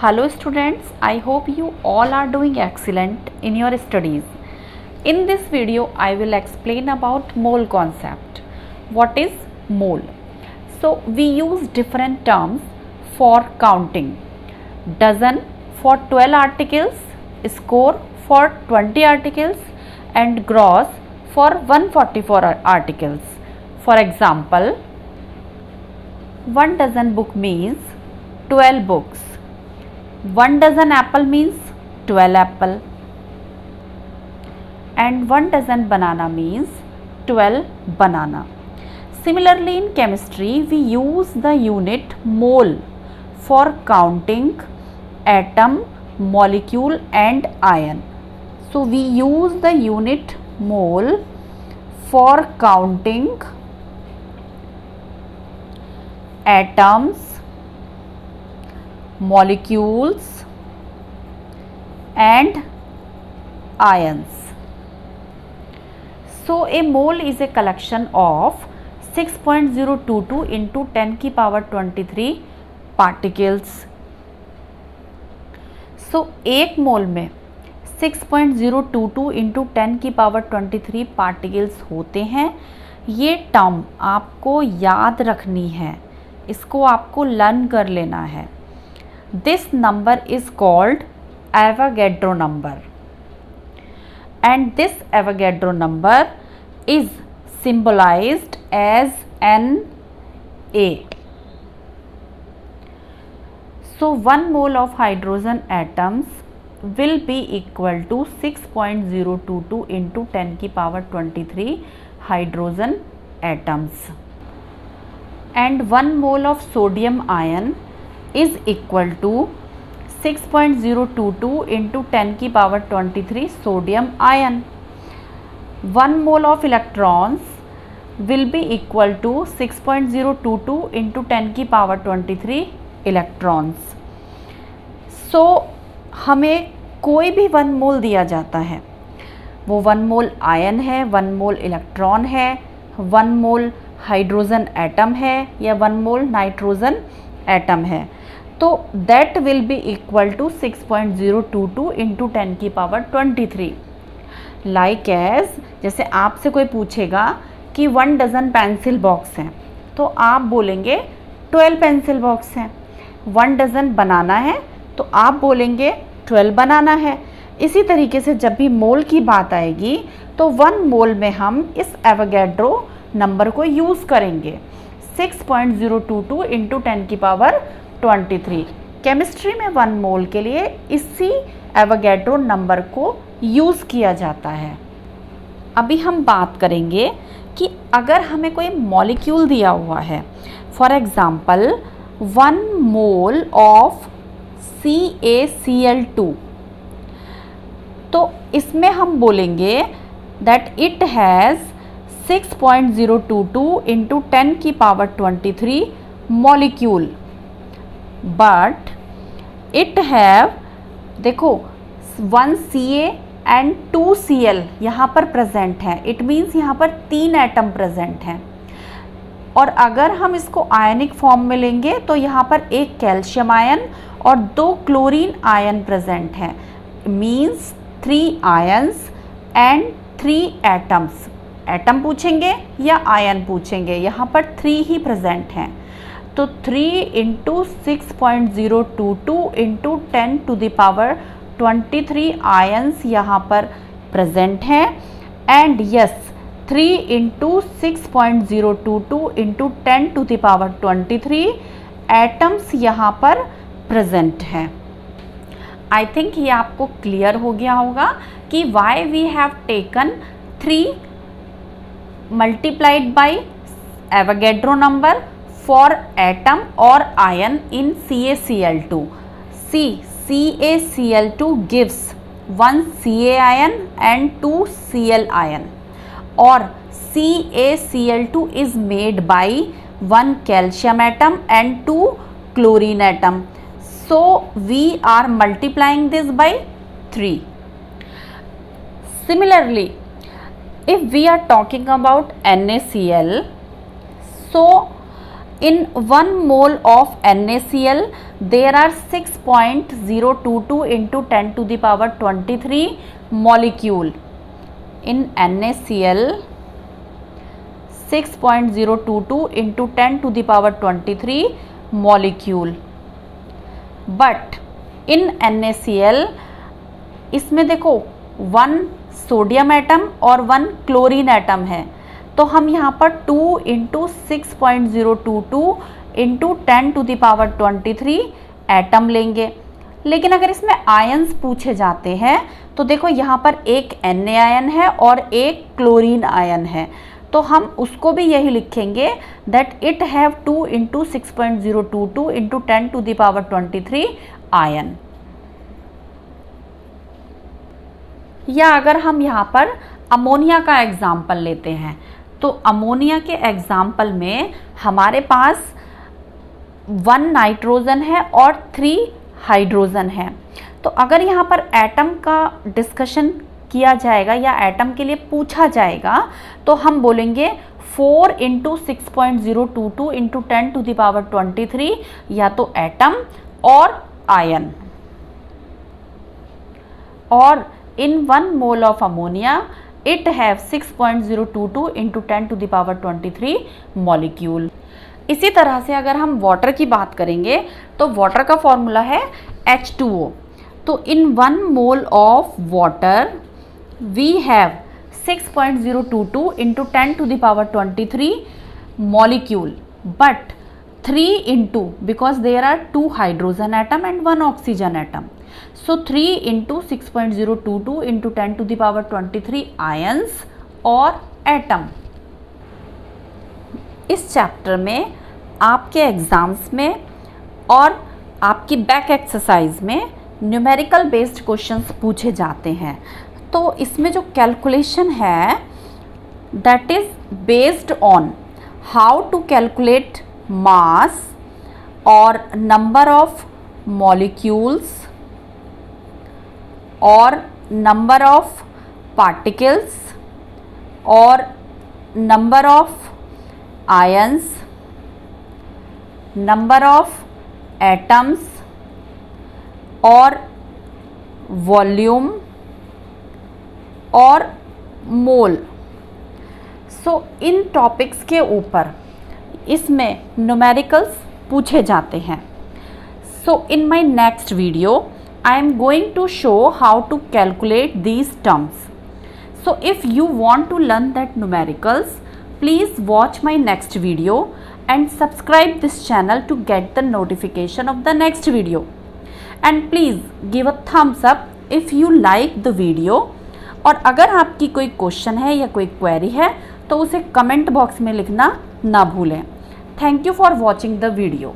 Hello students, I hope you all are doing excellent in your studies. In this video, I will explain about mole concept. What is mole? So we use different terms for counting. Dozen for 12 articles, score for 20 articles and gross for 144 articles. For example, 1 dozen book means 12 books. 1 dozen apple means 12 apple and 1 dozen banana means 12 banana. Similarly, in chemistry, we use the unit mole for counting atom, molecule and ion. So, we use the unit mole for counting atoms, molecules and ions. So a mole is a collection of 6.022 into 10 की power 23 particles. So एक मोल में 6.022 into 10 की power 23 particles होते हैं. ये term आपको याद रखनी है, इसको आपको लर्न कर लेना है. This number is called Avogadro number and this Avogadro number is symbolized as Na. So 1 mole of hydrogen atoms will be equal to 6.022 into 10 की power 23 hydrogen atoms and 1 mole of sodium ion is equal to 6.022 into 10 की power 23 sodium ion. 1 mole of electrons will be equal to 6.022 into 10 की power 23 electrons. So हमें कोई भी 1 मोल दिया जाता है, वो 1 मोल आयन है, 1 मोल इलेक्ट्रॉन है, 1 मोल हाइड्रोजन एटम है या 1 मोल नाइट्रोजन एटम है, तो that will be equal to 6.022 into 10 की पावर 23. लाइक एज जैसे आपसे कोई पूछेगा कि 1 डजन पेंसिल बॉक्स हैं, तो आप बोलेंगे 12 पेंसिल बॉक्स हैं. 1 डजन बनाना है तो आप बोलेंगे 12 बनाना है. इसी तरीके से जब भी मोल की बात आएगी तो 1 मोल में हम इस एवोगैड्रो नंबर को यूज़ करेंगे 6.022 इंटू 10 की पावर 23. केमिस्ट्री में 1 मोल के लिए इसी एवोगैड्रो नंबर को यूज़ किया जाता है. अभी हम बात करेंगे कि अगर हमें कोई मॉलिक्यूल दिया हुआ है, for example 1 mole of CaCl2, तो इसमें हम बोलेंगे दैट इट हैज़ 6.022 इंटू 10 की power 23 molecule, but it have, देखो 1 Ca एंड 2 Cl यहाँ पर प्रेजेंट है. इट मीन्स यहाँ पर 3 एटम प्रेजेंट हैं. और अगर हम इसको आयनिक फॉर्म में लेंगे तो यहाँ पर एक कैल्शियम आयन और 2 क्लोरीन आयन प्रेजेंट हैं. Means 3 ions and 3 atoms. Atom पूछेंगे या आयन पूछेंगे, यहाँ पर 3 ही प्रेजेंट हैं. तो 3 into 6.022 into 10 to the power 23 ions यहाँ पर प्रेजेंट हैं. And yes 3 into 6.022 into 10 to the power 23 atoms यहाँ पर प्रेजेंट हैं. आई थिंक ये आपको क्लियर हो गया होगा कि why we have taken 3 multiplied by Avogadro number for atom or ion in CaCl2. See, CaCl2 gives 1 Ca ion and 2 Cl ion, or CaCl2 is made by 1 calcium atom and 2 chlorine atom. So we are multiplying this by 3. Similarly, if we are talking about NaCl, so In 1 mole of NaCl there are 6.022 into 10 to the power 23 molecule. In NaCl 6.022 into 10 to the power 23 molecule. But in NaCl इसमें देखो 1 sodium atom और 1 chlorine atom है, तो हम यहाँ पर 2 into 6.022 into 10 to the power 23 atom लेंगे। लेकिन अगर इसमें आयंस पूछे जाते हैं तो देखो यहाँ पर एक Na आयन है और एक क्लोरीन आयन है, तो हम उसको भी यही लिखेंगे that it have 2 into 6.022 into 10 to the power 23 ion. या अगर हम यहाँ पर अमोनिया का एग्जाम्पल लेते हैं, तो अमोनिया के एग्जाम्पल में हमारे पास 1 नाइट्रोजन है और 3 हाइड्रोजन है। तो अगर यहाँ पर एटम का डिस्कशन किया जाएगा या एटम के लिए पूछा जाएगा तो हम बोलेंगे 4 into 6.022 into 10 to the power 23, या तो एटम और आयन। और in 1 mole of ammonia it have 6.022 into 10 to the power 23 molecule। इसी तरह से अगर हम वाटर की बात करेंगे तो वाटर का फॉर्मूला है H2O। तो in 1 mole of water we have 6.022 into 10 to the power 23 molecule, but 3 into, because there are 2 hydrogen atom and 1 oxygen atom, so 3 into 6.022 into 10 to the power 23 ions और atom. इस chapter में आपके exams में और आपकी back exercise में numerical based questions पूछे जाते हैं। तो इसमें जो कैलकुलेशन है that is based on how to calculate mass और नंबर ऑफ मॉलिक्यूल्स और नंबर ऑफ पार्टिकल्स और number of ions, number of atoms और वॉल्यूम और मोल। सो इन टॉपिक्स के ऊपर इसमें न्यूमेरिकल्स पूछे जाते हैं। So in my next video I am going to show how to calculate these terms. So if you want to learn that numericals, please watch my next video and subscribe this channel to get the notification of the next video. And please give a thumbs up if you like the video. और अगर आपकी कोई question है या कोई query है तो उसे कमेंट बॉक्स में लिखना ना भूलें। Thank you for watching the video.